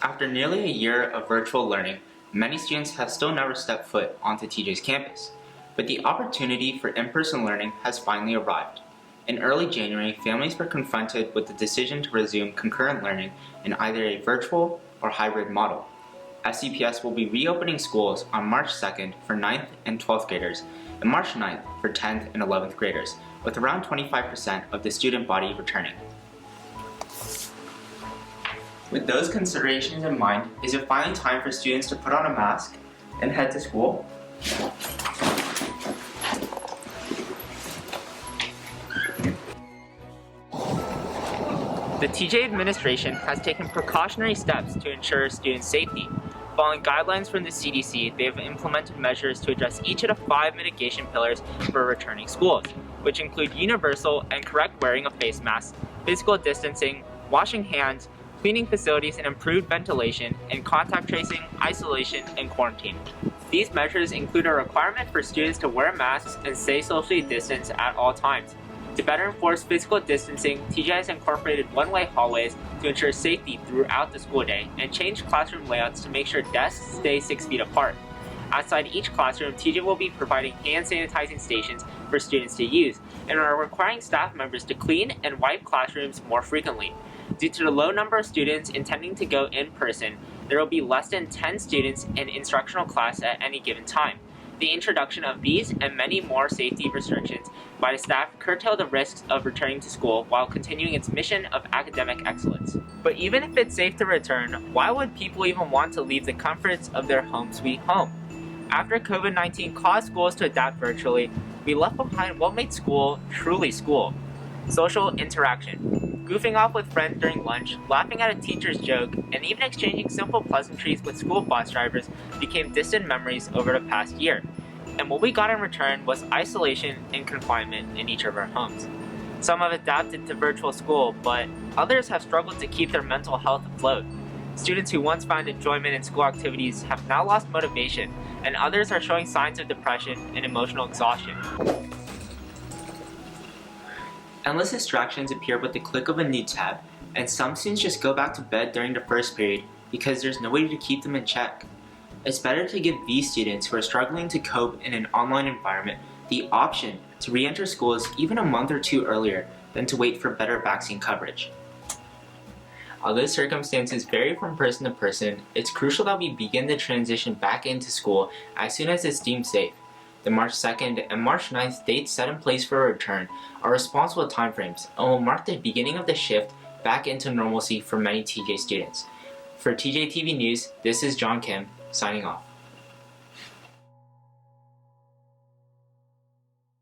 After nearly a year of virtual learning, many students have still never stepped foot onto TJ's campus. But the opportunity for in-person learning has finally arrived. In early January, families were confronted with the decision to resume concurrent learning in either a virtual or hybrid model. FCPS will be reopening schools on March 2nd for 9th and 12th graders and March 9th for 10th and 11th graders, with around 25% of the student body returning. With those considerations in mind, is it finally time for students to put on a mask and head to school? The TJ administration has taken precautionary steps to ensure student safety. Following guidelines from the CDC, they have implemented measures to address each of the 5 mitigation pillars for returning schools, which include universal and correct wearing of face masks, physical distancing, washing hands, cleaning facilities and improved ventilation, and contact tracing, isolation, and quarantine. These measures include a requirement for students to wear masks and stay socially distanced at all times. To better enforce physical distancing, TJ has incorporated one-way hallways to ensure safety throughout the school day and changed classroom layouts to make sure desks stay 6 feet apart. Outside each classroom, TJ will be providing hand sanitizing stations for students to use and are requiring staff members to clean and wipe classrooms more frequently. Due to the low number of students intending to go in person, there will be less than 10 students in instructional class at any given time. The introduction of these and many more safety restrictions by the staff curtail the risks of returning to school while continuing its mission of academic excellence. But even if it's safe to return, why would people even want to leave the comforts of their home sweet home? After COVID-19 caused schools to adapt virtually, we left behind what made school truly school: social interaction. Goofing off with friends during lunch, laughing at a teacher's joke, and even exchanging simple pleasantries with school bus drivers became distant memories over the past year. And what we got in return was isolation and confinement in each of our homes. Some have adapted to virtual school, but others have struggled to keep their mental health afloat. Students who once found enjoyment in school activities have now lost motivation, and others are showing signs of depression and emotional exhaustion. Endless distractions appear with the click of a new tab, and some students just go back to bed during the first period because there's no way to keep them in check. It's better to give these students who are struggling to cope in an online environment the option to re-enter schools even a month or two earlier than to wait for better vaccine coverage. Although circumstances vary from person to person, it's crucial that we begin the transition back into school as soon as it's deemed safe. The March 2nd and March 9th dates set in place for a return are responsible timeframes and will mark the beginning of the shift back into normalcy for many TJ students. For TJ TV News, this is John Kim, signing off.